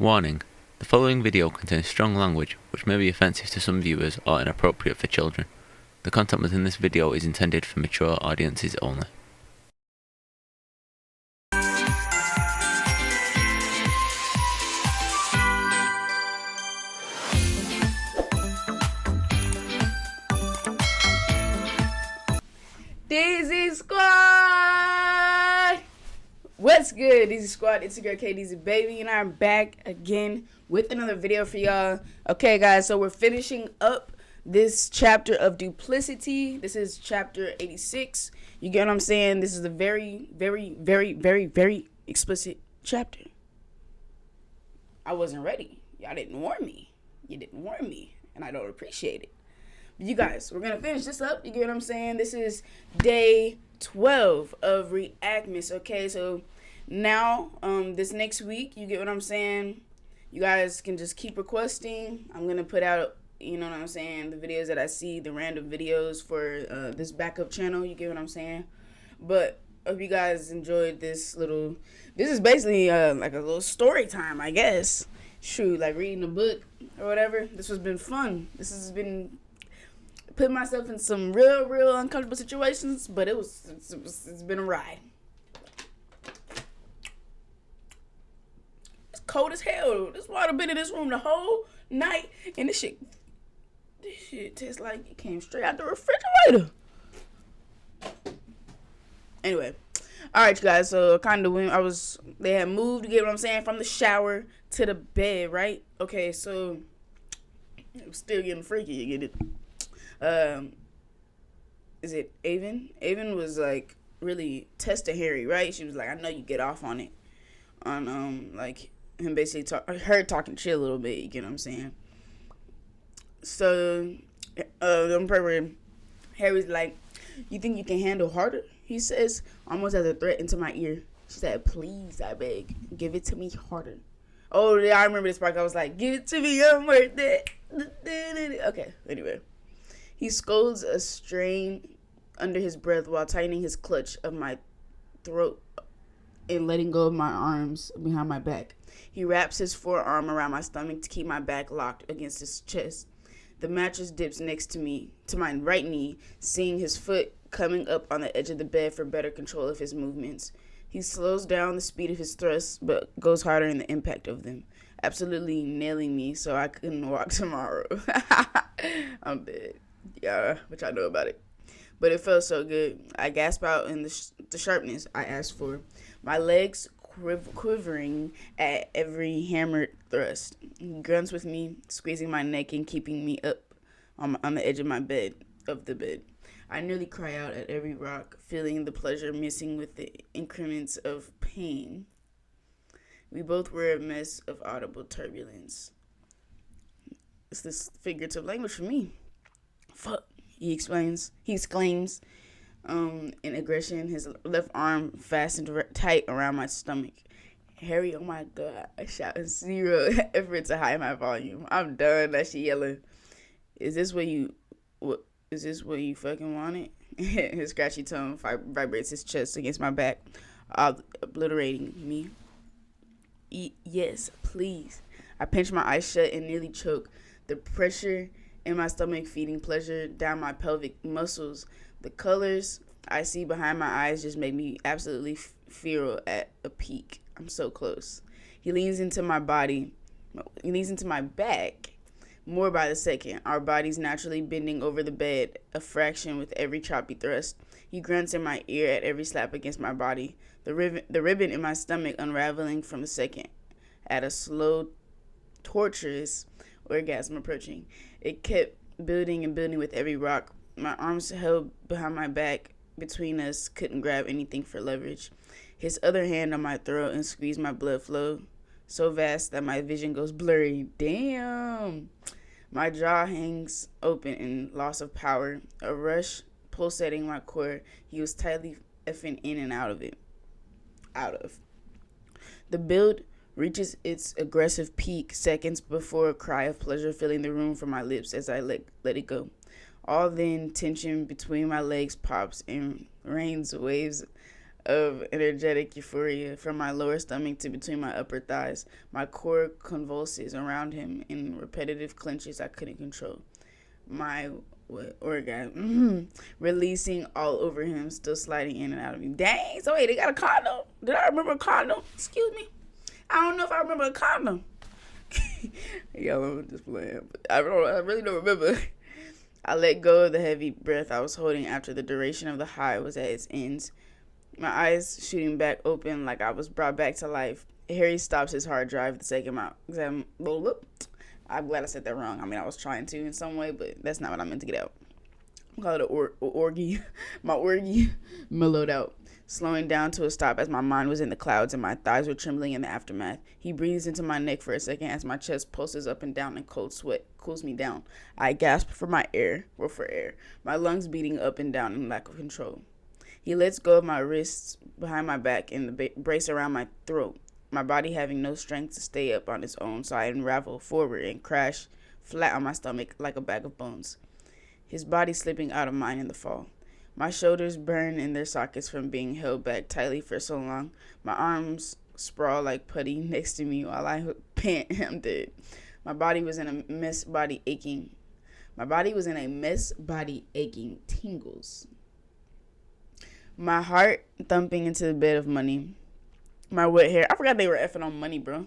Warning: the following video contains strong language which may be offensive to some viewers or inappropriate for children. The content within this video is intended for mature audiences only. DZ Squad! What's good, DZ Squad? It's your girl KDZ Baby, and I'm back again with another video for y'all. Okay, guys, so we're finishing up this chapter of Duplicity. This is chapter 86. You get what I'm saying? This is a very, very, very, very, very explicit chapter. I wasn't ready. Y'all didn't warn me. You didn't warn me, and I don't appreciate it. You guys, we're gonna finish this up. You get what I'm saying? This is day 12 of Reactmas. Okay, so now this next week, you get what I'm saying, you guys can just keep requesting. I'm gonna put out, you know what I'm saying, the videos that I see, the random videos for this backup channel. You get what I'm saying? But hope you guys enjoyed this is basically like a little story time, I guess. Shoot, like reading a book or whatever. This has been fun. This has been put myself in some real uncomfortable situations, but it's been a ride. It's cold as hell. This water been in this room the whole night, and this shit tastes like it came straight out the refrigerator. Anyway, all right, you guys. So kind of when they had moved, you get what I'm saying, from the shower to the bed, right? Okay, so it was still getting freaky. You get it? Is it Avon? Avon was like really testing Harry, right? She was like, I know you get off on it. On like him basically talking shit a little bit, you get what I'm saying? So Harry's like, you think you can handle harder? He says, almost as a threat into my ear. She said, please, I beg, give it to me harder. Oh yeah, I remember this part. I was like, give it to me, I'm worth it. Okay, anyway. He scolds a strain under his breath while tightening his clutch of my throat and letting go of my arms behind my back. He wraps his forearm around my stomach to keep my back locked against his chest. The mattress dips next to me, to my right knee, seeing his foot coming up on the edge of the bed for better control of his movements. He slows down the speed of his thrusts, but goes harder in the impact of them, absolutely nailing me so I couldn't walk tomorrow. I'm dead. Yeah, which I know about it. But it felt so good. I gasp out in the sharpness I asked for. My legs quivering at every hammered thrust. He grunts with me, squeezing my neck and keeping me up on the edge of the bed. I nearly cry out at every rock, feeling the pleasure missing with the increments of pain. We both were a mess of audible turbulence. It's this figurative language for me. Fuck, he exclaims in aggression, his left arm fastened tight around my stomach. Harry, oh my god, I shout in zero effort to hide my volume. I'm done. That shit yelling. Is this what you fucking wanted? His scratchy tone vibrates his chest against my back, obliterating me. Yes, please. I pinch my eyes shut and nearly choke. The pressure in my stomach feeding pleasure down my pelvic muscles. The colors I see behind my eyes just make me absolutely feral at a peak. I'm so close. He leans into my back more by the second, our bodies naturally bending over the bed a fraction with every choppy thrust. He grunts in my ear at every slap against my body, the ribbon in my stomach unraveling from a second at a slow, torturous orgasm approaching. It kept building and building with every rock. My arms held behind my back between us, couldn't grab anything for leverage. His other hand on my throat and squeezed my blood flow so vast that my vision goes blurry. Damn. My jaw hangs open in loss of power, a rush pulsating my core. He was tightly effing in and out of. The build reaches its aggressive peak seconds before a cry of pleasure filling the room from my lips as I let it go. All then tension between my legs pops and rains waves of energetic euphoria from my lower stomach to between my upper thighs. My core convulses around him in repetitive clenches I couldn't control. My orgasm releasing all over him, still sliding in and out of me. Dang, so wait, they got a condom? Did I remember a condom? Excuse me. I don't know if I remember a condom. Y'all, I'm just playing, but I really don't remember. I let go of the heavy breath I was holding after the duration of the high was at its ends. My eyes shooting back open like I was brought back to life. Harry stops his hard drive to take him out. I'm glad I said that wrong. I mean, I was trying to in some way, but that's not what I meant to get out. I call it an orgy. My orgy mellowed out, slowing down to a stop as my mind was in the clouds and my thighs were trembling in the aftermath. He breathes into my neck for a second as my chest pulses up and down and cold sweat cools me down. I gasp for air, my lungs beating up and down in lack of control. He lets go of my wrists behind my back and the brace around my throat, my body having no strength to stay up on its own, so I unravel forward and crash flat on my stomach like a bag of bones. His body slipping out of mine in the fall. My shoulders burn in their sockets from being held back tightly for so long. My arms sprawl like putty next to me while I pant. I'm dead. My body was in a mess, body aching. Tingles. My heart thumping into the bed of money. My wet hair. I forgot they were effing on money, bro.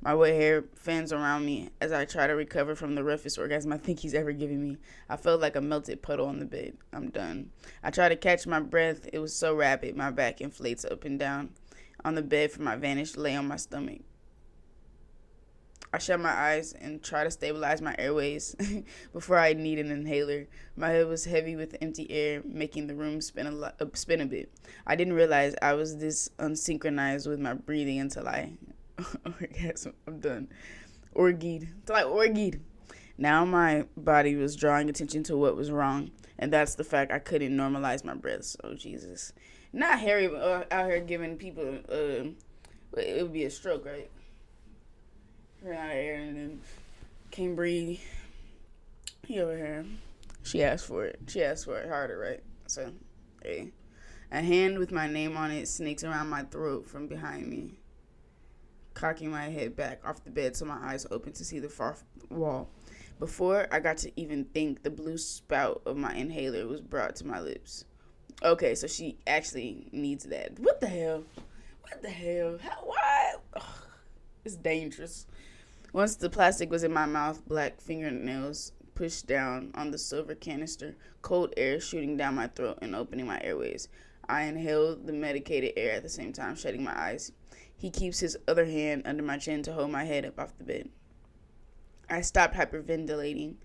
My wet hair fans around me as I try to recover from the roughest orgasm I think he's ever given me. I felt like a melted puddle on the bed. I'm done. I try to catch my breath. It was so rapid. My back inflates up and down on the bed from my vantage lay on my stomach. I shut my eyes and try to stabilize my airways before I need an inhaler. My head was heavy with empty air, making the room spin a bit. I didn't realize I was this unsynchronized with my breathing until I orgasm. I'm done. Orgied. Until I orgied. Now my body was drawing attention to what was wrong, and that's the fact I couldn't normalize my breaths. Oh, Jesus. Not Harry out here giving people, it would be a stroke, right? Ran out of air and then can't breathe. He over here. She asked for it. She asked for it harder, right? So, hey. A hand with my name on it sneaks around my throat from behind me, cocking my head back off the bed so my eyes open to see the far wall. Before I got to even think, the blue spout of my inhaler was brought to my lips. Okay, so she actually needs that. What the hell? Why? Ugh, it's dangerous. Once the plastic was in my mouth, black fingernails pushed down on the silver canister, cold air shooting down my throat and opening my airways. I inhaled the medicated air at the same time, shutting my eyes. He keeps his other hand under my chin to hold my head up off the bed. I stopped hyperventilating,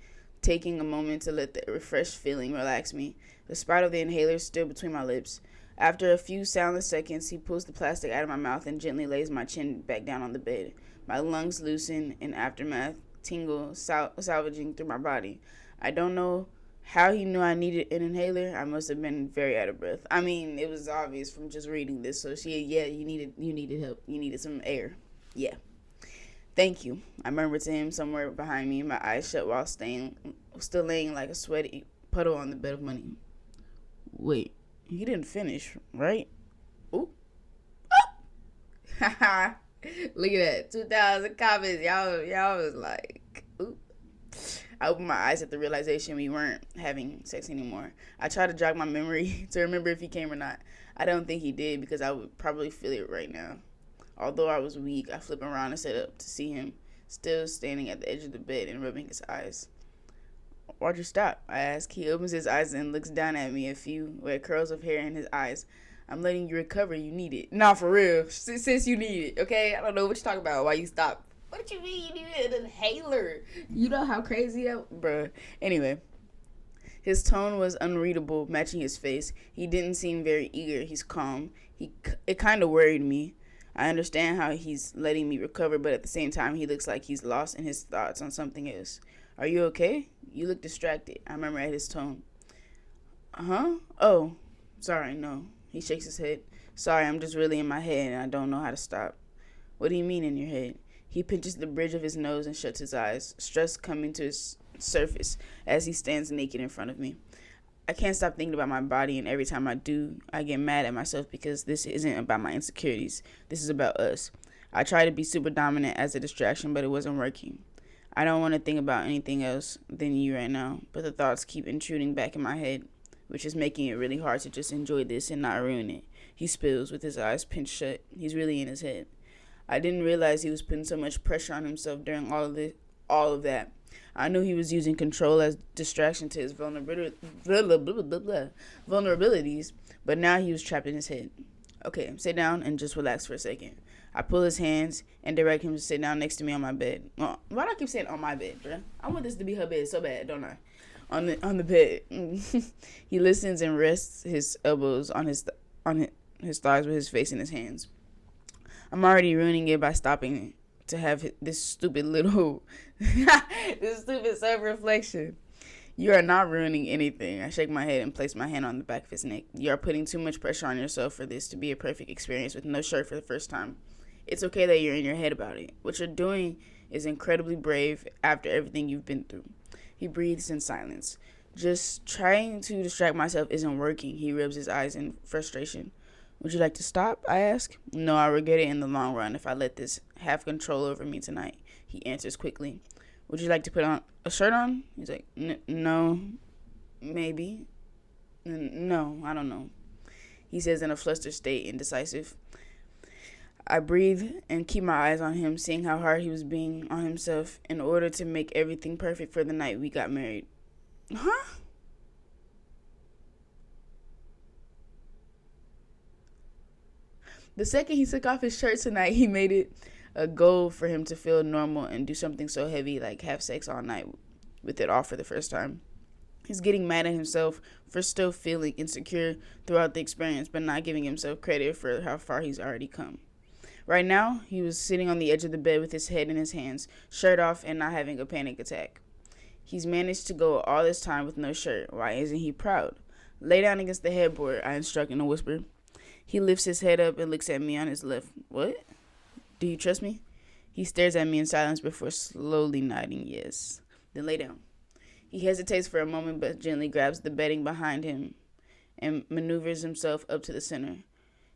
taking a moment to let the refreshed feeling relax me. The spout of the inhaler still between my lips. After a few soundless seconds, he pulls the plastic out of my mouth and gently lays my chin back down on the bed. My lungs loosen in aftermath, tingle salvaging through my body. I don't know how he knew I needed an inhaler. I must have been very out of breath. I mean, it was obvious from just reading this. So you needed help. You needed some air. Yeah. Thank you. I murmured to him somewhere behind me, my eyes shut while still laying like a sweaty puddle on the bed of money. Wait, he didn't finish, right? Ooh. Haha. Look at that. 2,000 comments. Y'all was like, ooh. I opened my eyes at the realization we weren't having sex anymore. I tried to jog my memory to remember if he came or not. I don't think he did because I would probably feel it right now. Although I was weak, I flipped around and sat up to see him still standing at the edge of the bed and rubbing his eyes. Why'd you stop? I asked. He opens his eyes and looks down at me, a few wet curls of hair in his eyes. I'm letting you recover. You need it. Nah, for real. Since you need it, okay? I don't know what you're talking about. Why you stopped? What you mean you need an inhaler? You know how crazy that... Bruh. Anyway. His tone was unreadable, matching his face. He didn't seem very eager. He's calm. It kind of worried me. I understand how he's letting me recover, but at the same time, he looks like he's lost in his thoughts on something else. Are you okay? You look distracted. I remember at his tone. Huh? Oh, sorry, no. He shakes his head. Sorry, I'm just really in my head and I don't know how to stop. What do you mean in your head? He pinches the bridge of his nose and shuts his eyes, stress coming to his surface as he stands naked in front of me. I can't stop thinking about my body, and every time I do, I get mad at myself because this isn't about my insecurities. This is about us. I try to be super dominant as a distraction, but it wasn't working. I don't want to think about anything else than you right now, but the thoughts keep intruding back in my head, which is making it really hard to just enjoy this and not ruin it. He spills with his eyes pinched shut. He's really in his head. I didn't realize he was putting so much pressure on himself during all of that. I knew he was using control as distraction to his vulnerabilities, but now he was trapped in his head. Okay, sit down and just relax for a second. I pull his hands and direct him to sit down next to me on my bed. Why do I keep saying on my bed, bruh? I want this to be her bed so bad, don't I? On the bed. He listens and rests his elbows on his thighs with his face in his hands. I'm already ruining it by stopping to have this stupid little this stupid self-reflection. You are not ruining anything. I shake my head and place my hand on the back of his neck. You are putting too much pressure on yourself for this to be a perfect experience with no shirt for the first time. It's okay that you're in your head about it. What you're doing is incredibly brave after everything you've been through. He breathes in silence. Just trying to distract myself isn't working. He rubs his eyes in frustration. Would you like to stop? I ask. No, I'll regret it in the long run if I let this have control over me tonight. He answers quickly. Would you like to put on a shirt on? He's like, no, maybe. No, I don't know. He says in a flustered state, indecisive. I breathe and keep my eyes on him, seeing how hard he was being on himself in order to make everything perfect for the night we got married. Huh? The second he took off his shirt tonight, he made it a goal for him to feel normal and do something so heavy like have sex all night with it off for the first time. He's getting mad at himself for still feeling insecure throughout the experience, but not giving himself credit for how far he's already come. Right now, he was sitting on the edge of the bed with his head in his hands, shirt off and not having a panic attack. He's managed to go all this time with no shirt. Why isn't he proud? Lay down against the headboard, I instruct in a whisper. He lifts his head up and looks at me on his left. What? Do you trust me? He stares at me in silence before slowly nodding yes. Then lay down. He hesitates for a moment but gently grabs the bedding behind him and maneuvers himself up to the center.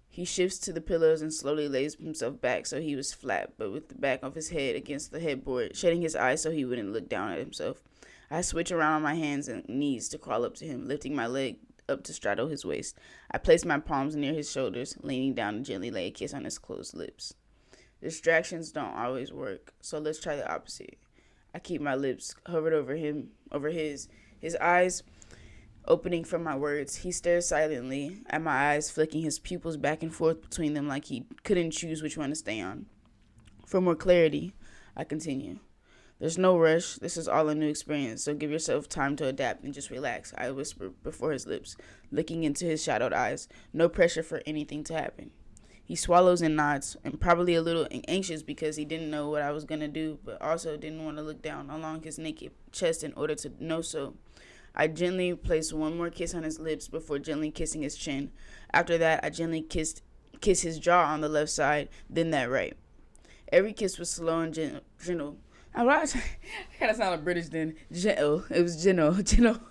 He shifts to the pillows and slowly lays himself back so he was flat, but with the back of his head against the headboard, shutting his eyes so he wouldn't look down at himself. I switch around on my hands and knees to crawl up to him, lifting my leg up to straddle his waist. I place my palms near his shoulders, leaning down to gently lay a kiss on his closed lips. Distractions don't always work, so let's try the opposite. I keep my lips hovered over his eyes opening from my words. He stares silently at my eyes, flicking his pupils back and forth between them like he couldn't choose which one to stay on. For more clarity, I continue. There's no rush. This is all a new experience, so give yourself time to adapt and just relax, I whisper before his lips, looking into his shadowed eyes. No pressure for anything to happen. He swallows and nods, and probably a little anxious because he didn't know what I was going to do, but also didn't want to look down along his naked chest in order to know so. I gently place one more kiss on his lips before gently kissing his chin. After that, I gently kiss his jaw on the left side, then that right. Every kiss was slow and gentle. I kind of sounded British then. Gentle. It was gentle.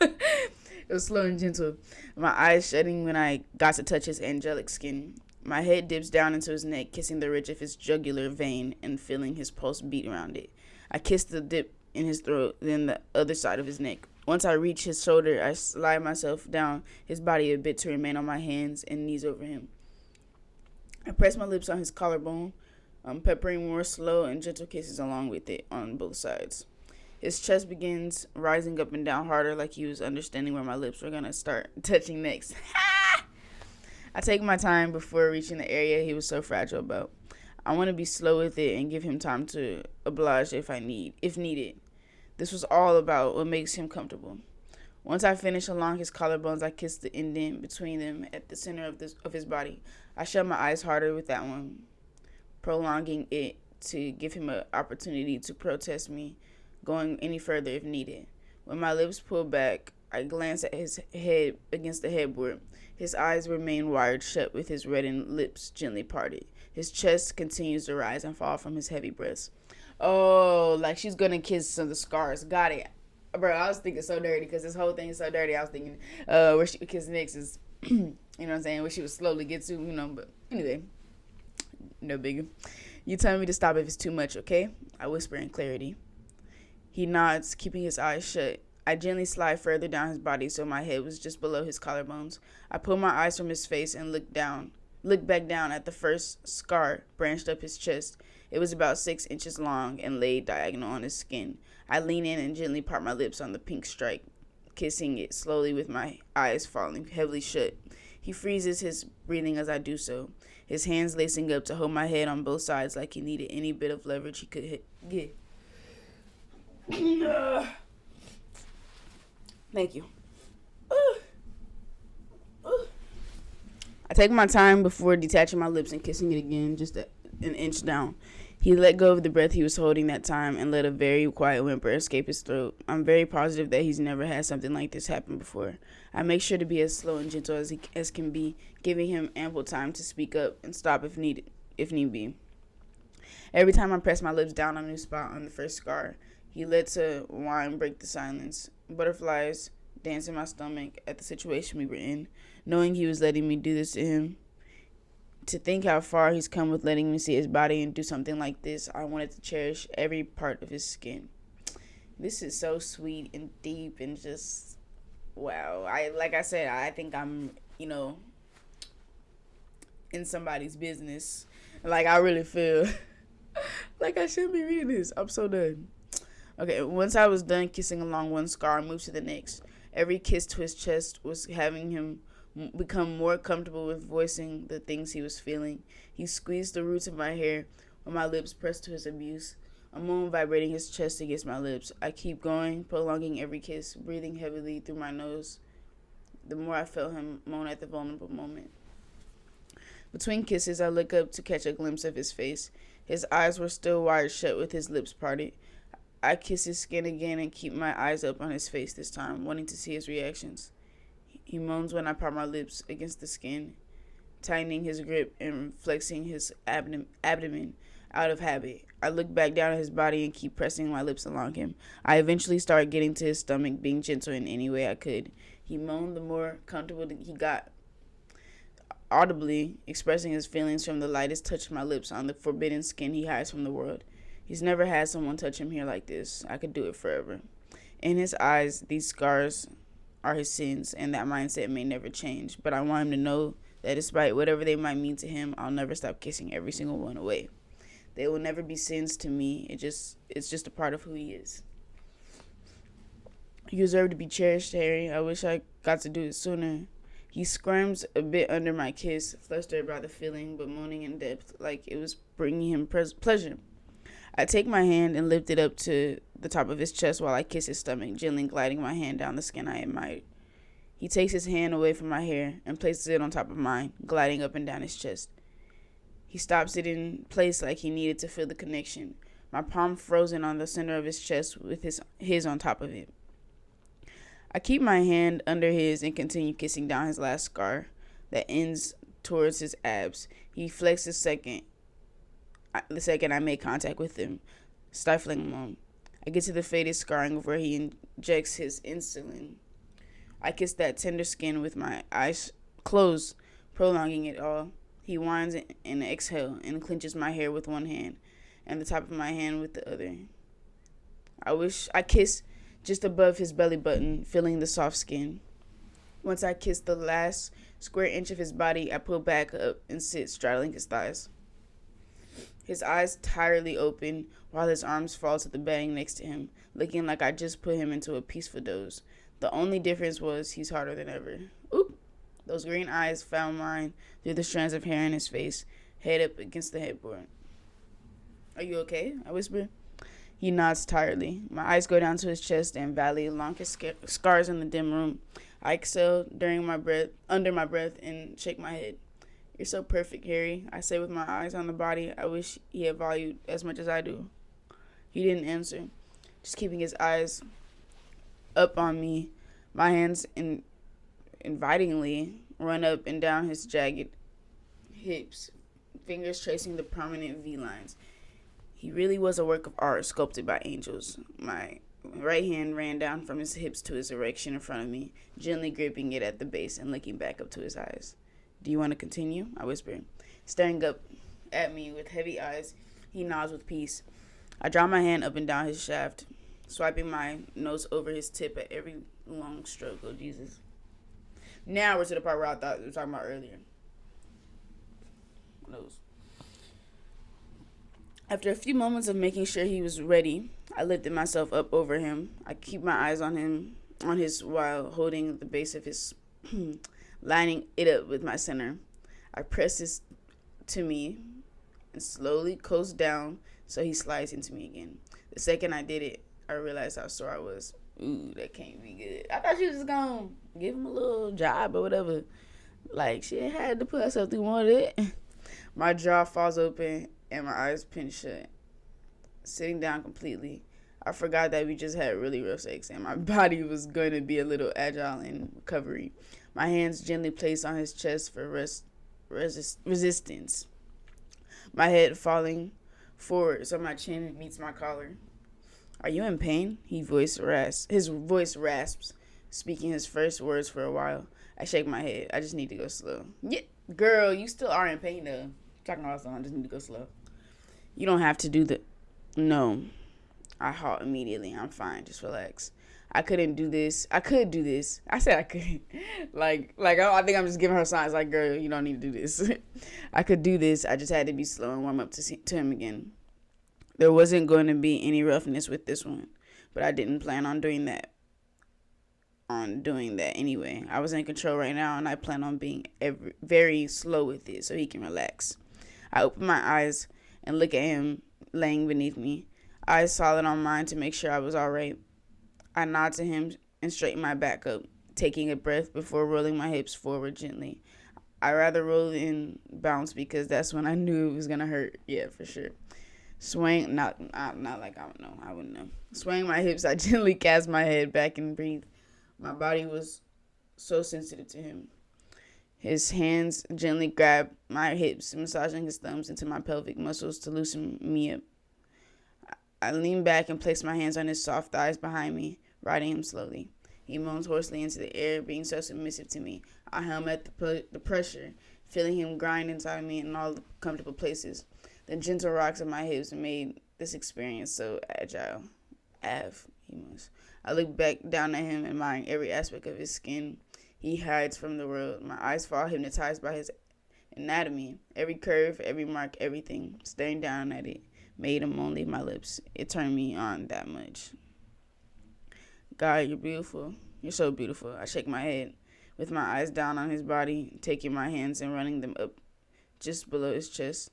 It was slow and gentle. My eyes shutting when I got to touch his angelic skin. My head dips down into his neck, kissing the ridge of his jugular vein and feeling his pulse beat around it. I kiss the dip in his throat, then the other side of his neck. Once I reach his shoulder, I slide myself down his body a bit to remain on my hands and knees over him. I press my lips on his collarbone, peppering more slow and gentle kisses along with it on both sides. His chest begins rising up and down harder, like he was understanding where my lips were going to start touching next. I take my time before reaching the area he was so fragile about. I want to be slow with it and give him time to oblige if needed. This was all about what makes him comfortable. Once I finish along his collarbones, I kiss the indent between them at the center of his body. I shut my eyes harder with that one, prolonging it to give him an opportunity to protest me going any further if needed. When my lips pull back, I glance at his head against the headboard. His eyes remain wired shut with his reddened lips gently parted. His chest continues to rise and fall from his heavy breaths. Oh, like she's gonna kiss some of the scars. Got it. Bro, I was thinking so dirty because this whole thing is so dirty. I was thinking where she kiss next is, you know what I'm saying, where she would slowly get to, but anyway, no biggie. You tell me to stop if it's too much, okay? I whisper in clarity. He nods, keeping his eyes shut. I gently slide further down his body so my head was just below his collarbones. I pull my eyes from his face and look back down at the first scar branched up his chest. It was about 6 inches long and laid diagonal on his skin. I lean in and gently part my lips on the pink stripe, kissing it slowly with my eyes falling heavily shut. He freezes his breathing as I do so, his hands lacing up to hold my head on both sides like he needed any bit of leverage he could get. Thank you. I take my time before detaching my lips and kissing it again, just an inch down. He let go of the breath he was holding that time and let a very quiet whimper escape his throat. I'm very positive that he's never had something like this happen before. I make sure to be as slow and gentle as can be, giving him ample time to speak up and stop if need be. Every time I press my lips down on a new spot on the first scar, he lets a whine break the silence. Butterflies dance in my stomach at the situation we were in, knowing he was letting me do this to him. To think how far he's come with letting me see his body and do something like this, I wanted to cherish every part of his skin. This is so sweet and deep and just, wow. Like I said, I think I'm, in somebody's business. Like, I really feel like I shouldn't be reading this. I'm so done. Okay, once I was done kissing along one scar, I moved to the next. Every kiss to his chest was having him become more comfortable with voicing the things he was feeling. He squeezed the roots of my hair with my lips pressed to his abuse, a moan vibrating his chest against my lips. I keep going, prolonging every kiss, breathing heavily through my nose. The more I felt him moan at the vulnerable moment. Between kisses, I look up to catch a glimpse of his face. His eyes were still wide shut with his lips parted. I kiss his skin again and keep my eyes up on his face this time, wanting to see his reactions. He moans when I part my lips against the skin, tightening his grip and flexing his abdomen out of habit. I look back down at his body and keep pressing my lips along him. I eventually start getting to his stomach, being gentle in any way I could. He moaned the more comfortable he got, audibly expressing his feelings from the lightest touch of my lips on the forbidden skin he hides from the world. He's never had someone touch him here like this. I could do it forever. In his eyes, these scars are his sins, and that mindset may never change. But I want him to know that despite whatever they might mean to him, I'll never stop kissing every single one away. They will never be sins to me. It's just a part of who he is. You deserve to be cherished, Harry. I wish I got to do it sooner. He squirms a bit under my kiss, flustered by the feeling, but moaning in depth like it was bringing him pleasure. I take my hand and lift it up to the top of his chest while I kiss his stomach, gently gliding my hand down the skin I admired. He takes his hand away from my hair and places it on top of mine, gliding up and down his chest. He stops it in place like he needed to feel the connection, my palm frozen on the center of his chest with his on top of it. I keep my hand under his and continue kissing down his last scar that ends towards his abs. He flexes the second I make contact with him, stifling a moan. I get to the faded scarring where he injects his insulin. I kiss that tender skin with my eyes closed, prolonging it all. He whines and exhales and clenches my hair with one hand and the top of my hand with the other. I kiss just above his belly button, feeling the soft skin. Once I kiss the last square inch of his body, I pull back up and sit straddling his thighs. His eyes tiredly open while his arms fall to the bedding next to him, looking like I just put him into a peaceful doze. The only difference was he's harder than ever. Oop! Those green eyes found mine through the strands of hair in his face, head up against the headboard. Are you okay? I whisper. He nods tiredly. My eyes go down to his chest and valley along his scars in the dim room. I exhale under my breath, and shake my head. You're so perfect, Harry, I say with my eyes on the body I wish he had valued as much as I do. He didn't answer, just keeping his eyes up on me. My hands invitingly run up and down his jagged hips, fingers tracing the prominent V-lines. He really was a work of art sculpted by angels. My right hand ran down from his hips to his erection in front of me, gently gripping it at the base and looking back up to his eyes. Do you want to continue? I whispered. Staring up at me with heavy eyes, he nods with peace. I draw my hand up and down his shaft, swiping my nose over his tip at every long stroke. Oh, Jesus. Now we're to the part where I thought we were talking about earlier. Nose. After a few moments of making sure he was ready, I lifted myself up over him. I keep my eyes on him, on his, while holding the base of his, lining it up with my center. I press this to me and slowly coast down so he slides into me again. The second I did it, I realized how sore I was. Ooh, that can't be good. I thought she was just gonna give him a little job or whatever. Like, she had to put herself through more of it. My jaw falls open and my eyes pinch shut. Sitting down completely, I forgot that we just had really rough sex and my body was going to be a little agile in recovery. My hands gently placed on his chest for resistance. My head falling forward so my chin meets my collar. Are you in pain? His voice rasps, speaking his first words for a while. I shake my head. I just need to go slow. Yeah, girl, you still are in pain though. Talking about something, I just need to go slow. You don't have to do the... No. I halt immediately. I'm fine. Just relax. I couldn't do this. I could do this. I said I could. I think I'm just giving her signs like, girl, you don't need to do this. I could do this. I just had to be slow and warm up to him again. There wasn't going to be any roughness with this one, but I didn't plan on doing that anyway. I was in control right now, and I plan on being very slow with it so he can relax. I open my eyes and look at him laying beneath me, eyes solid on mine to make sure I was all right. I nod to him and straighten my back up, taking a breath before rolling my hips forward gently. I rather roll and bounce because that's when I knew it was gonna hurt. Yeah, for sure. Swaying, not like I don't know. I wouldn't know. Swaying my hips, I gently cast my head back and breathe. My body was so sensitive to him. His hands gently grabbed my hips, massaging his thumbs into my pelvic muscles to loosen me up. I leaned back and placed my hands on his soft thighs behind me, riding him slowly. He moans hoarsely into the air, being so submissive to me. I hum at the pressure, feeling him grind inside me in all the comfortable places. The gentle rocks of my hips made this experience so agile. He moans. I look back down at him, admiring every aspect of his skin he hides from the world. My eyes fall hypnotized by his anatomy. Every curve, every mark, everything. Staring down at it made him won't leave my lips. It turned me on that much. God, you're beautiful. You're so beautiful. I shake my head, with my eyes down on his body, taking my hands and running them up just below his chest.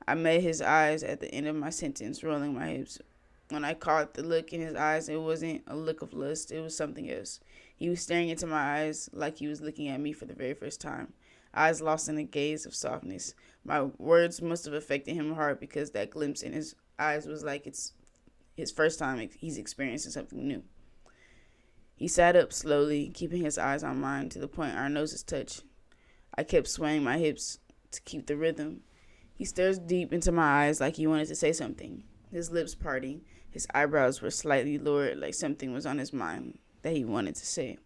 I met his eyes at the end of my sentence, rolling my hips. When I caught the look in his eyes, it wasn't a look of lust. It was something else. He was staring into my eyes like he was looking at me for the very first time. Eyes lost in a gaze of softness. My words must have affected him hard because that glimpse in his eyes was like it's his first time he's experiencing something new. He sat up slowly, keeping his eyes on mine to the point our noses touched. I kept swaying my hips to keep the rhythm. He stares deep into my eyes like he wanted to say something. His lips parting, his eyebrows were slightly lowered like something was on his mind that he wanted to say.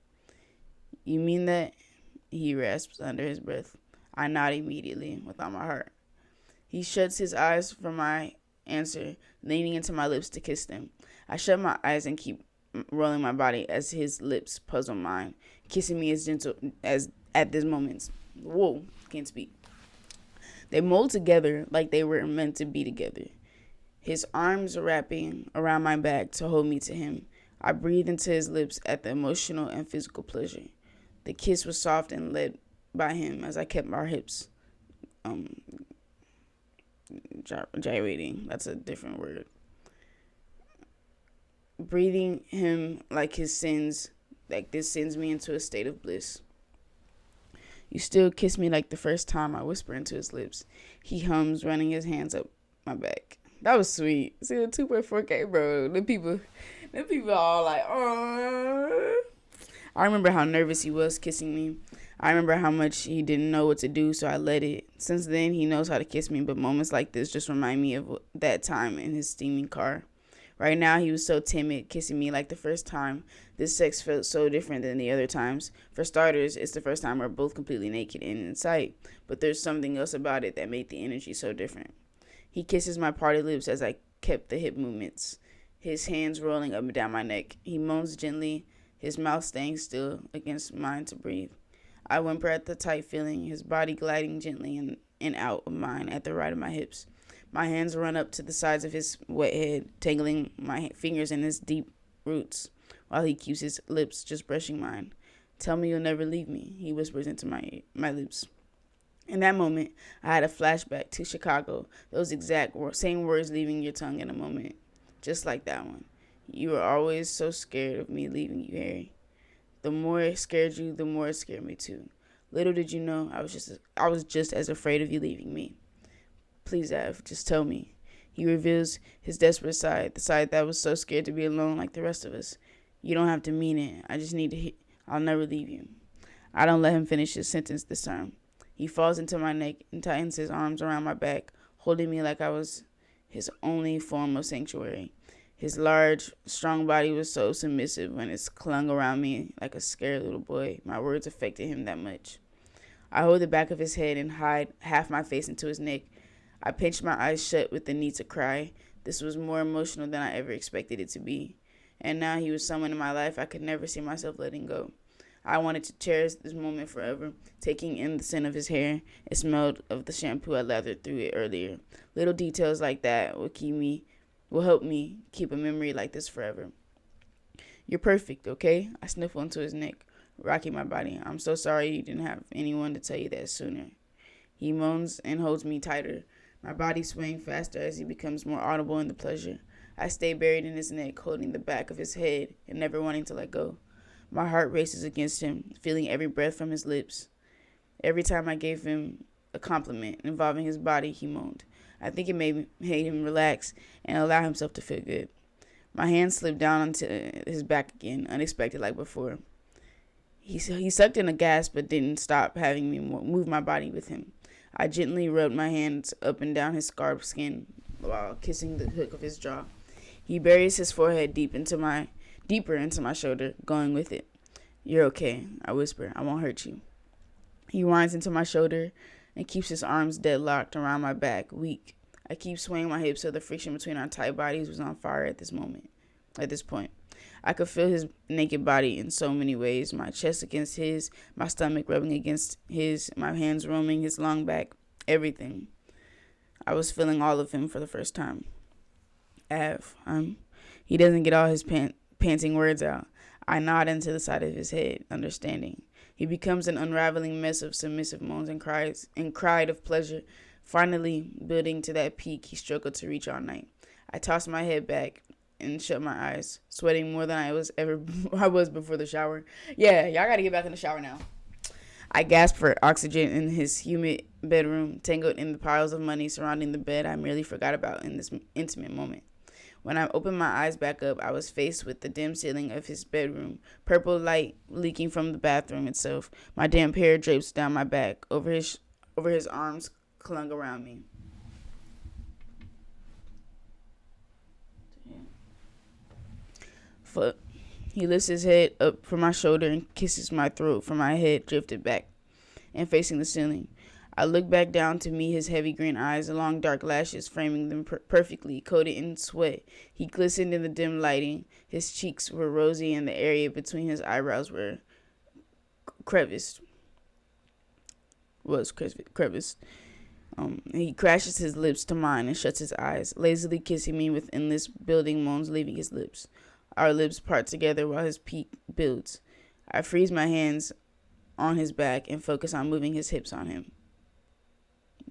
You mean that? He rasps under his breath. I nod immediately, with all my heart. He shuts his eyes from my answer, leaning into my lips to kiss them. I shut my eyes and keep rolling my body as his lips puzzle mine, kissing me as gentle as at this moment. Whoa, can't speak. They mold together like they were meant to be together. His arms wrapping around my back to hold me to him. I breathed into his lips at the emotional and physical pleasure. The kiss was soft and led by him as I kept our hips gyrating. That's a different word. Breathing him like this sends me into a state of bliss. You still kiss me like the first time, I whisper into his lips. He hums, running his hands up my back. That was sweet. See the 2.4K, bro. The people all like, oh. I remember how nervous he was kissing me. I remember how much he didn't know what to do, so I let it. Since then, he knows how to kiss me, but moments like this just remind me of that time in his steaming car, Right now, he was so timid, kissing me like the first time. This sex felt so different than the other times. For starters, it's the first time we're both completely naked and in sight, but there's something else about it that made the energy so different. He kisses my parted lips as I kept the hip movements, his hands rolling up and down my neck. He moans gently, his mouth staying still against mine to breathe. I whimper at the tight feeling, his body gliding gently in and out of mine at the right of my hips. My hands run up to the sides of his wet head, tangling my fingers in his deep roots, while he keeps his lips just brushing mine. Tell me you'll never leave me, he whispers into my lips. In that moment, I had a flashback to Chicago, those exact same words leaving your tongue in a moment. Just like that one. You were always so scared of me leaving you, Harry. The more it scared you, the more it scared me too. Little did you know, I was just as afraid of you leaving me. Please, Av, just tell me. He reveals his desperate side, the side that was so scared to be alone like the rest of us. You don't have to mean it. I just need to I'll never leave you. I don't let him finish his sentence this time. He falls into my neck and tightens his arms around my back, holding me like I was his only form of sanctuary. His large, strong body was so submissive when it clung around me like a scared little boy. My words affected him that much. I hold the back of his head and hide half my face into his neck. I pinched my eyes shut with the need to cry. This was more emotional than I ever expected it to be. And now he was someone in my life I could never see myself letting go. I wanted to cherish this moment forever, taking in the scent of his hair. It smelled of the shampoo I lathered through it earlier. Little details like that will help me keep a memory like this forever. You're perfect, okay? I sniffle into his neck, rocking my body. I'm so sorry you didn't have anyone to tell you that sooner. He moans and holds me tighter, my body swaying faster as he becomes more audible in the pleasure. I stay buried in his neck, holding the back of his head and never wanting to let go. My heart races against him, feeling every breath from his lips. Every time I gave him a compliment involving his body, he moaned. I think it made him relax and allow himself to feel good. My hand slipped down onto his back again, unexpected like before. He sucked in a gasp but didn't stop having me move my body with him. I gently rubbed my hands up and down his scarred skin while kissing the hook of his jaw. He buries his forehead deeper into my shoulder, going with it. You're okay, I whisper. I won't hurt you. He winds into my shoulder and keeps his arms deadlocked around my back, weak. I keep swaying my hips so the friction between our tight bodies was on fire at this point. I could feel his naked body in so many ways, my chest against his, my stomach rubbing against his, my hands roaming his long back, everything. I was feeling all of him for the first time. He doesn't get all his panting words out. I nod into the side of his head, understanding. He becomes an unraveling mess of submissive moans and cried of pleasure, finally building to that peak he struggled to reach all night. I tossed my head back and shut my eyes, sweating more than I was before the shower. Yeah, y'all gotta get back in the shower now. I gasped for oxygen in his humid bedroom, tangled in the piles of money surrounding the bed I merely forgot about in this intimate moment. When I opened my eyes back up, I was faced with the dim ceiling of his bedroom, purple light leaking from the bathroom itself. My damp hair drapes down my back, over his arms clung around me. He lifts his head up from my shoulder and kisses my throat from my head drifted back and facing the ceiling. I looked back down to meet his heavy green eyes, the long dark lashes framing them perfectly, coated in sweat. He glistened in the dim lighting. His cheeks were rosy and the area between his eyebrows crevised. He crashes his lips to mine and shuts his eyes, lazily kissing me with endless building moans leaving his lips. Our lips part together while his peak builds. I freeze my hands on his back and focus on moving his hips on him.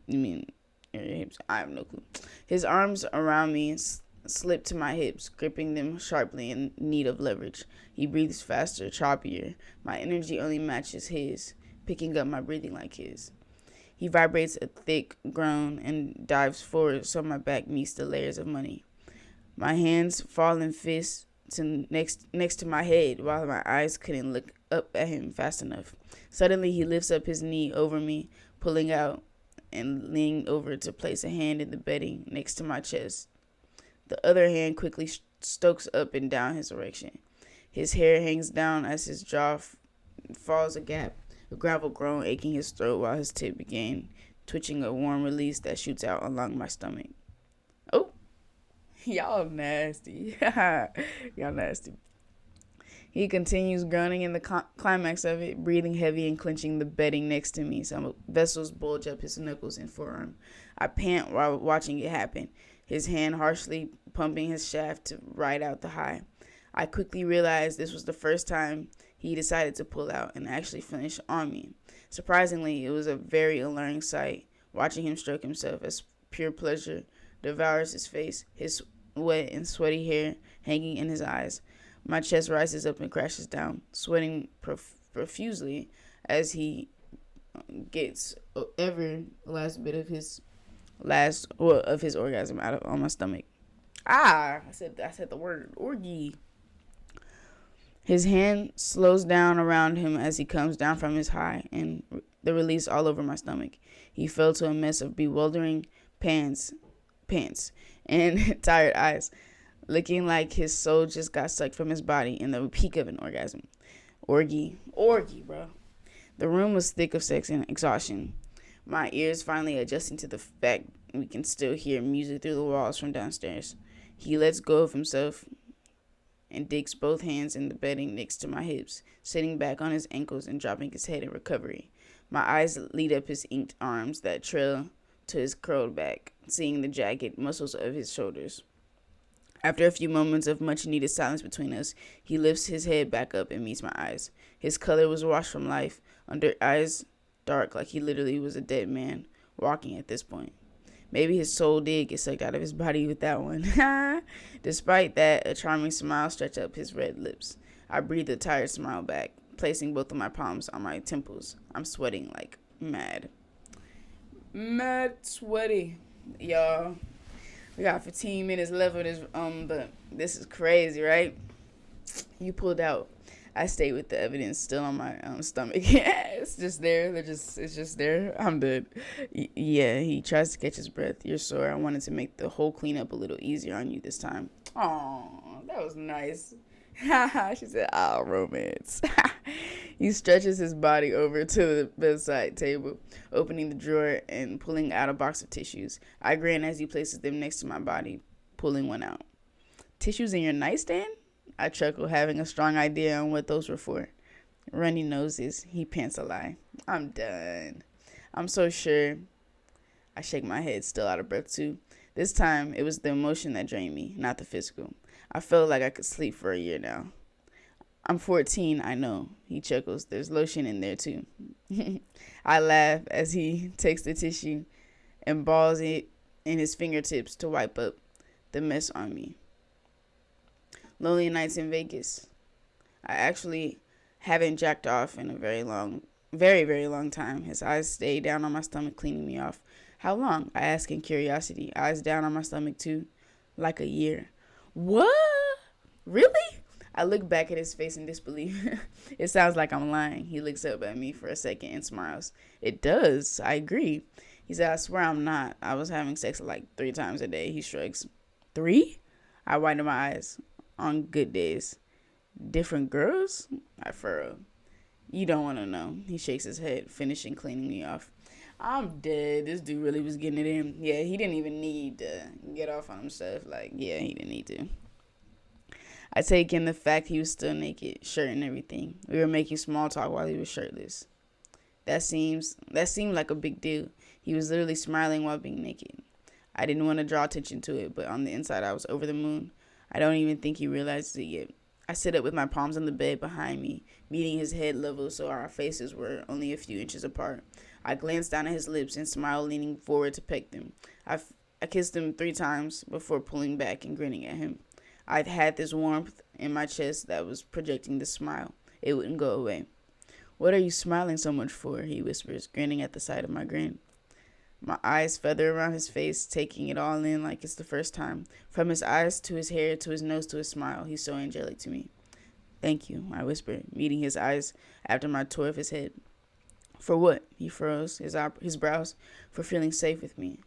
You mean your hips? I have no clue. His arms around me slip to my hips, gripping them sharply in need of leverage. He breathes faster, choppier. My energy only matches his, picking up my breathing like his. He vibrates a thick groan and dives forward so my back meets the layers of money. My hands fall in fists next to my head while my eyes couldn't look up at him fast enough. Suddenly he lifts up his knee over me, pulling out and leaning over to place a hand in the bedding next to my chest. The other hand quickly stokes up and down his erection. His hair hangs down as his jaw falls a gap, a gravel groan aching his throat while his tip began twitching a warm release that shoots out along my stomach. Oh, y'all nasty. Y'all nasty. He continues groaning in the climax of it, breathing heavy and clenching the bedding next to me. Some vessels bulge up his knuckles and forearm. I pant while watching it happen, his hand harshly pumping his shaft to ride out the high. I quickly realized this was the first time he decided to pull out and actually finish on me. Surprisingly, it was a very alluring sight, watching him stroke himself as pure pleasure devours his face, his wet and sweaty hair hanging in his eyes. My chest rises up and crashes down, sweating profusely as he gets every last bit of his orgasm out of on my stomach. I said the word orgy. His hand slows down around him as he comes down from his high, and the release all over my stomach. He fell to a mess of bewildering pants, and tired eyes, looking like his soul just got sucked from his body in the peak of an orgasm. Orgy, bro. The room was thick of sex and exhaustion. My ears finally adjusting to the fact we can still hear music through the walls from downstairs. He lets go of himself and digs both hands in the bedding next to my hips, sitting back on his ankles and dropping his head in recovery. My eyes lead up his inked arms that trail to his curled back, seeing the jagged muscles of his shoulders. After a few moments of much-needed silence between us, he lifts his head back up and meets my eyes. His color was washed from life, under eyes dark like he literally was a dead man walking at this point. Maybe his soul did get sucked out of his body with that one. Despite that, a charming smile stretched up his red lips. I breathed a tired smile back, placing both of my palms on my temples. I'm sweating like mad. Mad sweaty. Y'all, we got 15 minutes left of this, but this is crazy, right? You pulled out. I stayed with the evidence still on my stomach. It's just there. It's just there. I'm dead. Yeah, he tries to catch his breath. You're sore. I wanted to make the whole cleanup a little easier on you this time. Oh, that was nice. She said, "Oh, romance." He stretches his body over to the bedside table, opening the drawer and pulling out a box of tissues. I grin as he places them next to my body, pulling one out. Tissues in your nightstand? I chuckle, having a strong idea on what those were for. Runny noses, he pants a lie. I'm done. I'm so sure. I shake my head, still out of breath too. This time, it was the emotion that drained me, not the physical. I felt like I could sleep for a year now. I'm 14, I know. He chuckles. There's lotion in there too. I laugh as he takes the tissue and balls it in his fingertips to wipe up the mess on me. Lonely nights in Vegas. I actually haven't jacked off in a very, very long time. His eyes stay down on my stomach, cleaning me off. How long? I ask in curiosity. Eyes down on my stomach too. Like a year. What? Really? I look back at his face in disbelief. It sounds like I'm lying. He looks up at me for a second and smiles. It does. I agree. He said, I swear I'm not. I was having sex like 3 times a day. He shrugs. 3? I widen my eyes. On good days. Different girls? I furrow. You don't want to know. He shakes his head, finishing cleaning me off. I'm dead. This dude really was getting it in. Yeah, he didn't even need to get off on himself. Like, yeah, he didn't need to. I take in the fact he was still naked, shirt and everything. We were making small talk while he was shirtless. That seemed like a big deal. He was literally smiling while being naked. I didn't want to draw attention to it, but on the inside I was over the moon. I don't even think he realizes it yet. I sit up with my palms on the bed behind me, meeting his head level so our faces were only a few inches apart. I glance down at his lips and smile, leaning forward to peck them. I kissed him 3 times before pulling back and grinning at him. I'd had this warmth in my chest that was projecting the smile. It wouldn't go away. What are you smiling so much for? He whispers, grinning at the sight of my grin. My eyes feather around his face, taking it all in like it's the first time. From his eyes to his hair to his nose to his smile, he's so angelic to me. Thank you, I whisper, meeting his eyes after my tour of his head. For what? He furrows his brows. For feeling safe with me.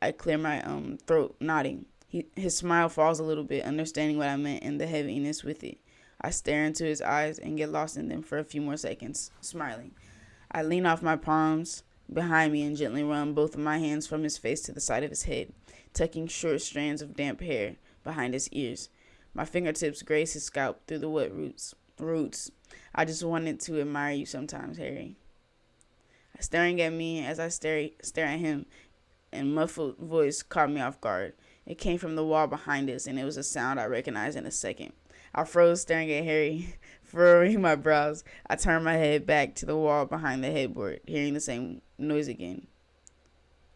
I clear my throat, nodding. His smile falls a little bit, understanding what I meant and the heaviness with it. I stare into his eyes and get lost in them for a few more seconds, smiling. I lean off my palms behind me and gently run both of my hands from his face to the side of his head, tucking short strands of damp hair behind his ears. My fingertips graze his scalp through the wet roots. I just wanted to admire you sometimes, Harry. Staring at me as I stare at him, and muffled voice caught me off guard. It came from the wall behind us, and it was a sound I recognized in a second. I froze, staring at Harry, furrowing my brows. I turned my head back to the wall behind the headboard, hearing the same noise again.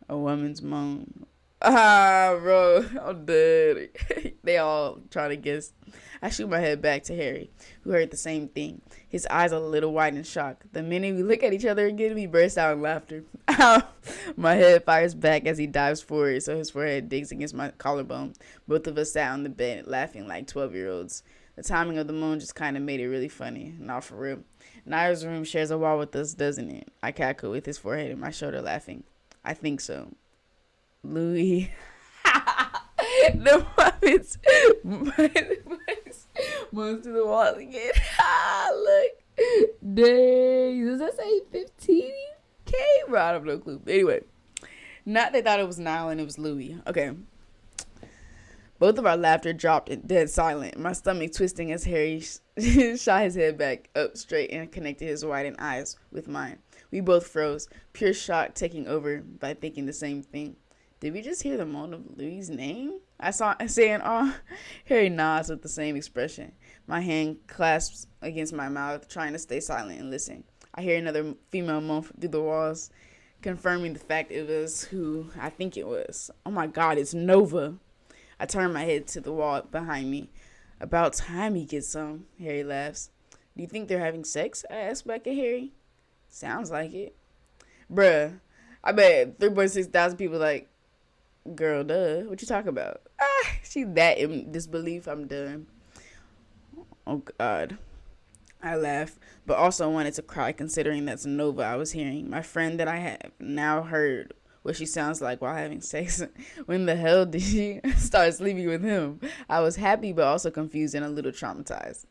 A woman's moan. Ah, bro, I'm dead. They all trying to guess. I shoot my head back to Harry, who heard the same thing. His eyes a little wide in shock. The minute we look at each other again, we burst out in laughter. My head fires back as he dives forward, so his forehead digs against my collarbone. Both of us sat on the bed, laughing like 12-year-olds. The timing of the moon just kind of made it really funny. Not for real. Naira's room shares a wall with us, doesn't it? I cackle with his forehead in my shoulder, laughing. I think so. Louis. The puppets moves to the wall again. Look. Dang. Does that say 15K? Bro, I have no clue. Anyway. Not they thought it was Nile and it was Louis. Okay. Both of our laughter dropped dead silent. My stomach twisting as Harry shot his head back up straight and connected his widened eyes with mine. We both froze, pure shock taking over by thinking the same thing. Did we just hear the moan of Louis' name? I saw saying, "Oh." Harry nods with the same expression. My hand clasps against my mouth, trying to stay silent and listen. I hear another female moan through the walls, confirming the fact it was who I think it was. Oh my God, it's Nova. I turn my head to the wall behind me. About time he gets some, Harry laughs. Do you think they're having sex? I ask back at Harry. Sounds like it. Bruh, I bet 3,600 people like, girl, duh. What you talking about? She that in disbelief. I'm done. Oh, God. I laugh, but also wanted to cry considering that's Nova I was hearing. My friend that I have now heard what she sounds like while having sex. When the hell did she start sleeping with him? I was happy, but also confused and a little traumatized.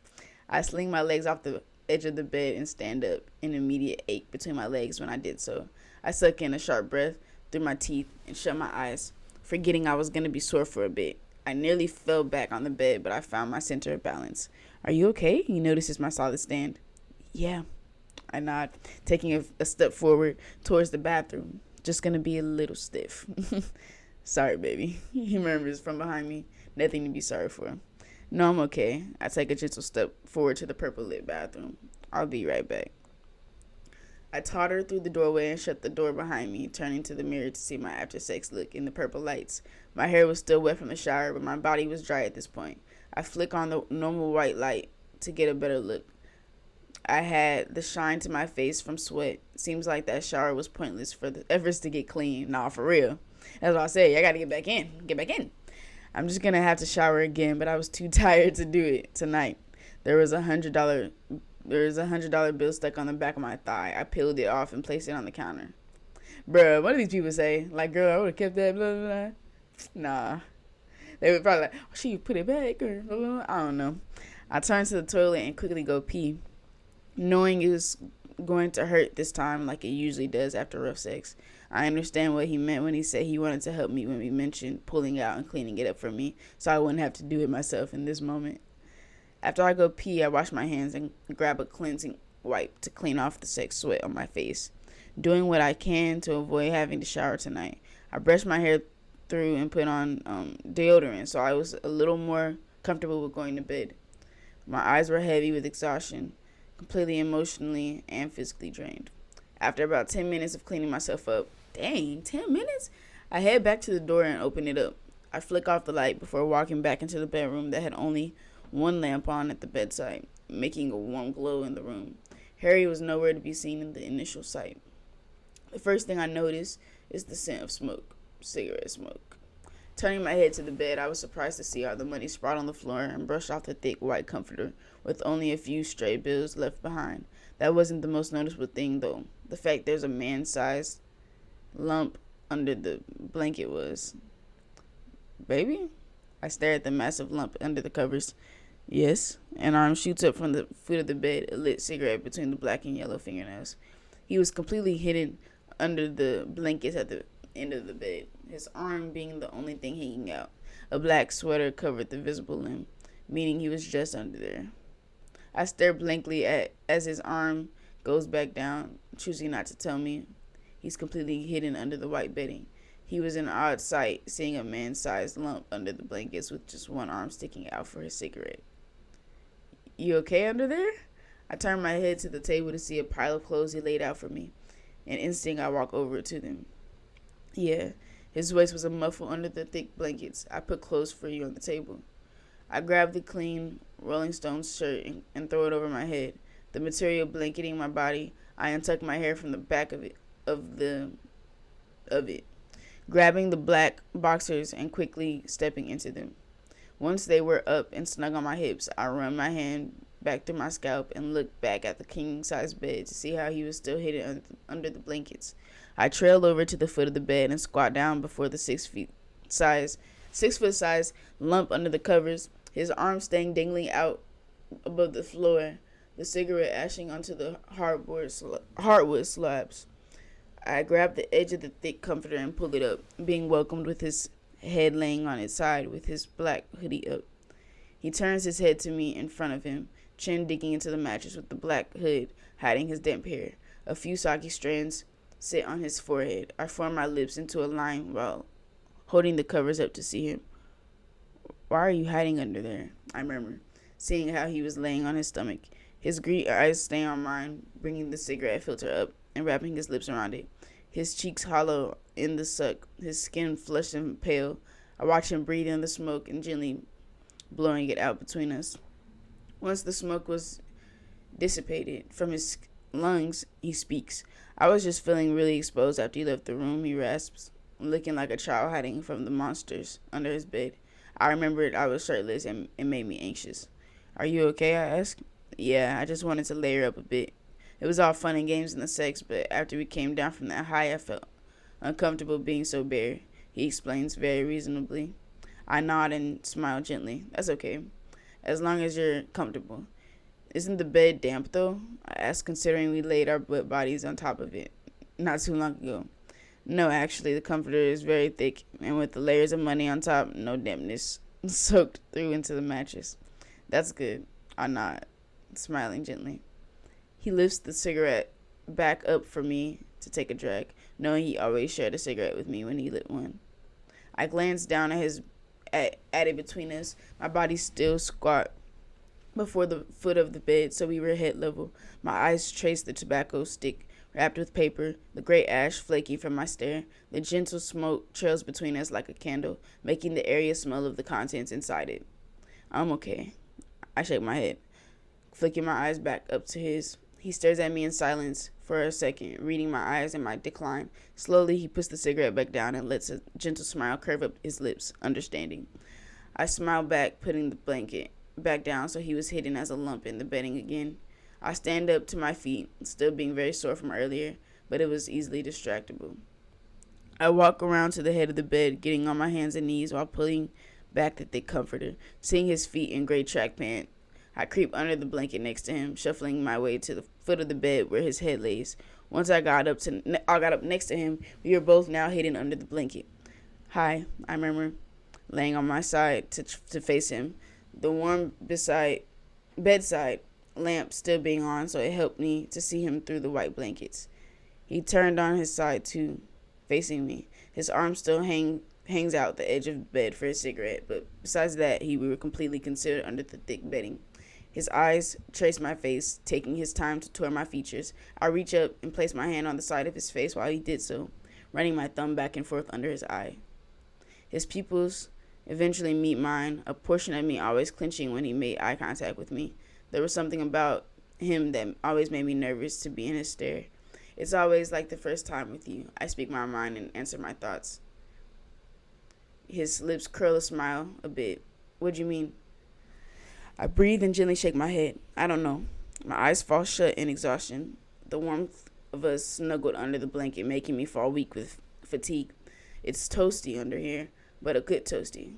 I sling my legs off the edge of the bed and stand up, an immediate ache between my legs when I did so. I suck in a sharp breath through my teeth and shut my eyes, forgetting I was going to be sore for a bit. I nearly fell back on the bed, but I found my center of balance. Are you okay? He notices my solid stand. Yeah. I nod, taking a step forward towards the bathroom. Just going to be a little stiff. Sorry, baby. He murmurs from behind me. Nothing to be sorry for. No, I'm okay. I take a gentle step forward to the purple lit bathroom. I'll be right back. I totter through the doorway and shut the door behind me, turning to the mirror to see my after-sex look in the purple lights. My hair was still wet from the shower, but my body was dry at this point. I flick on the normal white light to get a better look. I had the shine to my face from sweat. Seems like that shower was pointless for the efforts to get clean. Nah, for real. That's what I said. I gotta get back in. Get back in. I'm just gonna have to shower again, but I was too tired to do it tonight. There was $100 bill stuck on the back of my thigh. I peeled it off and placed it on the counter. Bruh, what do these people say? Like, girl, I would have kept that, blah, blah, blah. Nah. They would probably like, oh, she put it back, or blah, blah, blah. I don't know. I turned to the toilet and quickly go pee, knowing it was going to hurt this time like it usually does after rough sex. I understand what he meant when he said he wanted to help me when we mentioned pulling out and cleaning it up for me, so I wouldn't have to do it myself in this moment. After I go pee, I wash my hands and grab a cleansing wipe to clean off the sex sweat on my face, doing what I can to avoid having to shower tonight. I brush my hair through and put on deodorant, so I was a little more comfortable with going to bed. My eyes were heavy with exhaustion, completely emotionally and physically drained. After about 10 minutes of cleaning myself up, dang, 10 minutes? I head back to the door and open it up. I flick off the light before walking back into the bedroom that had only one lamp on at the bedside, making a warm glow in the room. Harry was nowhere to be seen in the initial sight. The first thing I noticed is the scent of smoke, cigarette smoke. Turning my head to the bed, I was surprised to see all the money sprawled on the floor and brushed off the thick white comforter, with only a few stray bills left behind. That wasn't the most noticeable thing, though. The fact there's a man-sized lump under the blanket was. Baby? I stare at the massive lump under the covers. Yes. An arm shoots up from the foot of the bed, a lit cigarette between the black and yellow fingernails. He was completely hidden under the blankets at the end of the bed, his arm being the only thing hanging out. A black sweater covered the visible limb, meaning he was just under there. I stare blankly as his arm goes back down, choosing not to tell me. He's completely hidden under the white bedding. He was an odd sight, seeing a man-sized lump under the blankets with just one arm sticking out for his cigarette. You okay under there? I turn my head to the table to see a pile of clothes he laid out for me. In instinct, I walk over to them. Yeah, his waist was a muffle under the thick blankets. I put clothes for you on the table. I grab the clean Rolling Stones shirt and throw it over my head. The material blanketing my body, I untuck my hair from the back of it, grabbing the black boxers and quickly stepping into them. Once they were up and snug on my hips, I run my hand back through my scalp and looked back at the king-size bed to see how he was still hidden under the blankets. I trailed over to the foot of the bed and squat down before the 6-foot size lump under the covers, his arm staying dangling out above the floor, the cigarette ashing onto the hardwood slabs. I grabbed the edge of the thick comforter and pulled it up, being welcomed with his head laying on its side with his black hoodie up. He turns his head to me in front of him, chin digging into the mattress with the black hood hiding his damp hair. A few soggy strands sit on his forehead. I form my lips into a line while holding the covers up to see him. Why are you hiding under there? I murmured, seeing how he was laying on his stomach. His green eyes stay on mine, bringing the cigarette filter up and wrapping his lips around it. His cheeks hollow in the suck, his skin flushed and pale. I watch him breathe in the smoke and gently blowing it out between us. Once the smoke was dissipated from his lungs, he speaks. I was just feeling really exposed after you left the room, he rasps, looking like a child hiding from the monsters under his bed. I remembered I was shirtless and it made me anxious. Are you okay? I asked. Yeah, I just wanted to layer up a bit. It was all fun and games in the sex, but after we came down from that high, I felt uncomfortable being so bare, he explains very reasonably. I nod and smile gently. That's okay, as long as you're comfortable. Isn't the bed damp, though? I asked, considering we laid our wet bodies on top of it not too long ago. No, actually, the comforter is very thick, and with the layers of money on top, no dampness soaked through into the mattress. That's good. I nod, smiling gently. He lifts the cigarette back up for me to take a drag, knowing he always shared a cigarette with me when he lit one. I glanced down at it between us, my body still squat before the foot of the bed so we were head level. My eyes traced the tobacco stick wrapped with paper, the gray ash flaking from my stare. The gentle smoke trails between us like a candle, making the area smell of the contents inside it. I'm okay. I shake my head, flicking my eyes back up to his. He stares at me in silence for a second, reading my eyes and my decline. Slowly, he puts the cigarette back down and lets a gentle smile curve up his lips, understanding. I smile back, putting the blanket back down so he was hidden as a lump in the bedding again. I stand up to my feet, still being very sore from earlier, but it was easily distractible. I walk around to the head of the bed, getting on my hands and knees while pulling back the thick comforter, seeing his feet in gray track pants. I creep under the blanket next to him, shuffling my way to the foot of the bed where his head lays. Once I got up next to him, we were both now hidden under the blanket. Hi, I murmur, laying on my side to face him, the warm bedside lamp still being on, so it helped me to see him through the white blankets. He turned on his side too, facing me. His arm still hangs out the edge of the bed for his cigarette, but besides that, we were completely concealed under the thick bedding. His eyes trace my face, taking his time to tour my features. I reach up and place my hand on the side of his face while he did so, running my thumb back and forth under his eye. His pupils eventually meet mine, a portion of me always clenching when he made eye contact with me. There was something about him that always made me nervous to be in his stare. It's always like the first time with you. I speak my mind and answer my thoughts. His lips curl a smile a bit. What do you mean? I breathe and gently shake my head. I don't know. My eyes fall shut in exhaustion. The warmth of us snuggled under the blanket, making me fall weak with fatigue. It's toasty under here, but a good toasty.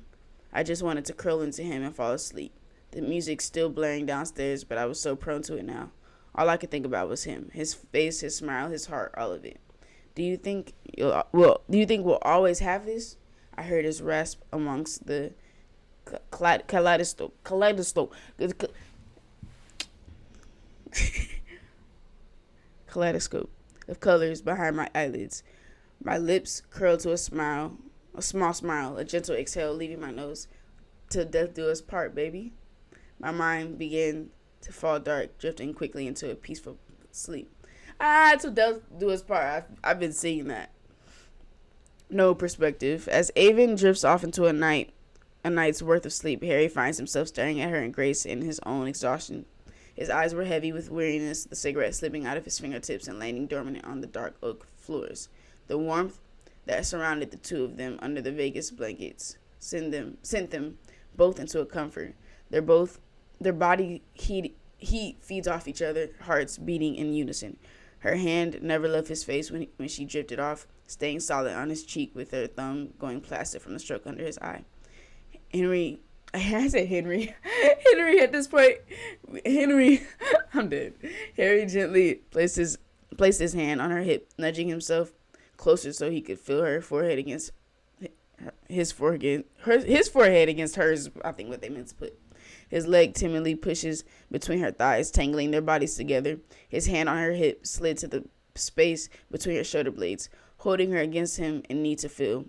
I just wanted to curl into him and fall asleep. The music still blaring downstairs, but I was so prone to it now. All I could think about was him, his face, his smile, his heart, all of it. Do you think we'll always have this? I heard his rasp amongst the kaleidoscope kaleidoscope of colors behind my eyelids. My lips curled to a small smile, a gentle exhale leaving my nose. Till death do us part, baby. My mind began to fall dark, drifting quickly into a peaceful sleep. Till death do us part. I've been seeing that. No perspective. As Avon drifts off into a night's worth of sleep, Harry finds himself staring at her in grace in his own exhaustion. His eyes were heavy with weariness, the cigarette slipping out of his fingertips and landing dormant on the dark oak floors. The warmth that surrounded the two of them under the vaguest blankets sent them both into a comfort. Their body heat feeds off each other, hearts beating in unison. Her hand never left his face when she drifted off, staying solid on his cheek with her thumb going plastic from the stroke under his eye. I said Henry. Henry at this point. Henry, I'm dead. Harry gently placed his hand on her hip, nudging himself closer so he could feel her forehead against his forehead against hers. I think what they meant to put. His leg timidly pushes between her thighs, tangling their bodies together. His hand on her hip slid to the space between her shoulder blades, holding her against him in need to feel.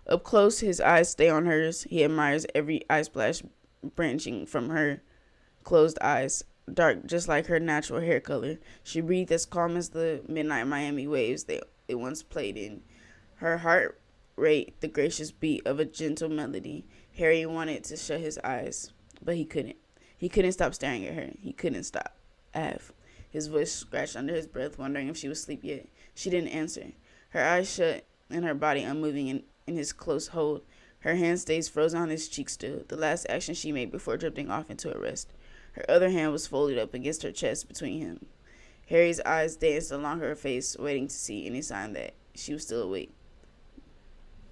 Up close, his eyes stay on hers. He admires every eye splash branching from her closed eyes, dark just like her natural hair color. She breathed as calm as the midnight Miami waves they once played in. Her heart rate the gracious beat of a gentle melody. Harry wanted to shut his eyes, but he couldn't. He couldn't stop staring at her. He couldn't stop. His voice scratched under his breath, wondering if she was asleep yet. She didn't answer. Her eyes shut and her body unmoving in his close hold. Her hand stays frozen on his cheek still, the last action she made before drifting off into a rest. Her other hand was folded up against her chest between him. Harry's eyes danced along her face, waiting to see any sign that she was still awake.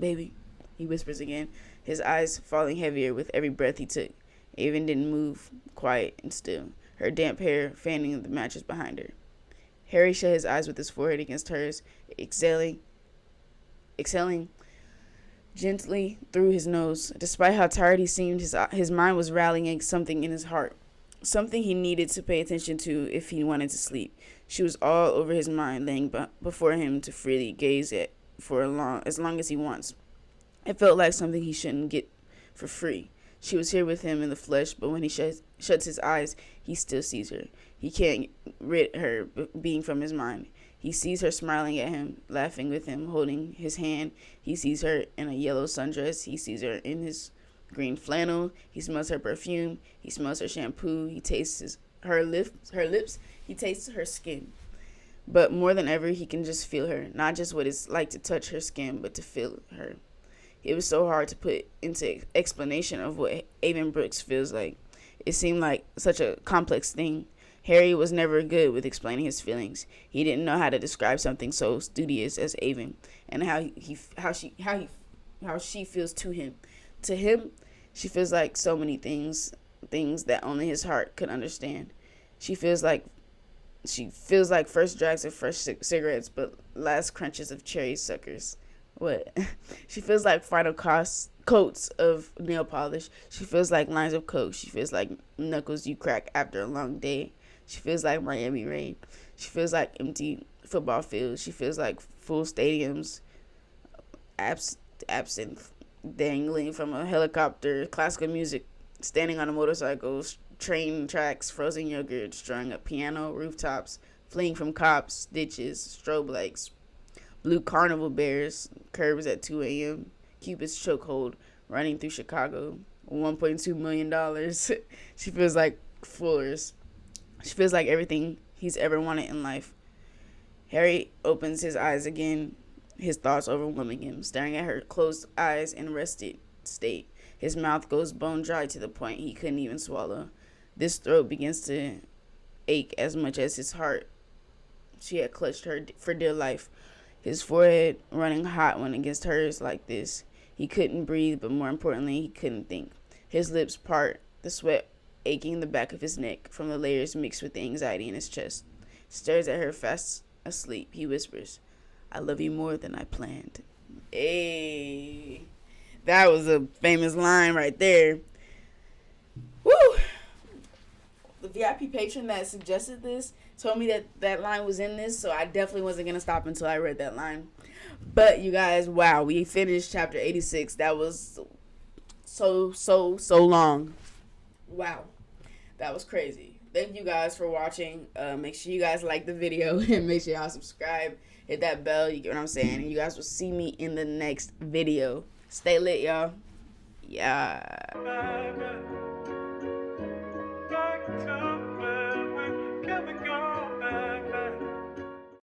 Baby, he whispers again, his eyes falling heavier with every breath he took. Avon didn't move, quiet and still, her damp hair fanning the mattress behind her. Harry shut his eyes with his forehead against hers, exhaling gently through his nose. Despite how tired he seemed, his mind was rallying something in his heart, something he needed to pay attention to if he wanted to sleep. She was all over his mind, laying before him to freely gaze at for as long as he wants. It felt like something he shouldn't get for free. She was here with him in the flesh, but when he shuts his eyes, he still sees her. He can't rid her being from his mind. He sees her smiling at him, laughing with him, holding his hand. He sees her in a yellow sundress. He sees her in his green flannel. He smells her perfume. He smells her shampoo. He tastes her lips. He tastes her skin. But more than ever, he can just feel her. Not just what it's like to touch her skin, but to feel her. It was so hard to put into explanation of what Avon Brooks feels like. It seemed like such a complex thing. Harry was never good with explaining his feelings. He didn't know how to describe something so studious as Avon, and how she feels to him. To him, she feels like so many things that only his heart could understand. She feels like first drags of fresh cigarettes, but last crunches of cherry suckers. What? She feels like final coats of nail polish. She feels like lines of coke. She feels like knuckles you crack after a long day. She feels like Miami rain. She feels like empty football fields. She feels like full stadiums, absinthe dangling from a helicopter, classical music, standing on a motorcycle, train tracks, frozen yogurt, strung up piano, rooftops, fleeing from cops, ditches, strobe lights, blue carnival bears, curbs at 2 a.m., Cupid's chokehold, running through Chicago, $1.2 million. She feels like Fuller's. She feels like everything he's ever wanted in life. Harry opens his eyes again, his thoughts overwhelming him, staring at her closed eyes in rested state. His mouth goes bone dry to the point he couldn't even swallow. This throat begins to ache as much as his heart. She had clutched her for dear life. His forehead running hot when against hers like this. He couldn't breathe, but more importantly, he couldn't think. His lips part, the sweat aching the back of his neck from the layers mixed with the anxiety in his chest. Stares at her fast asleep. He whispers, I love you more than I planned. Hey, that was a famous line right there. Woo! The VIP patron that suggested this told me that that line was in this, so I definitely wasn't going to stop until I read that line. But you guys, wow, we finished chapter 86. That was so long. Wow. That was crazy. Thank you guys for watching. Make sure you guys like the video and make sure y'all subscribe. Hit that bell. You get what I'm saying? And you guys will see me in the next video. Stay lit, y'all. Yeah.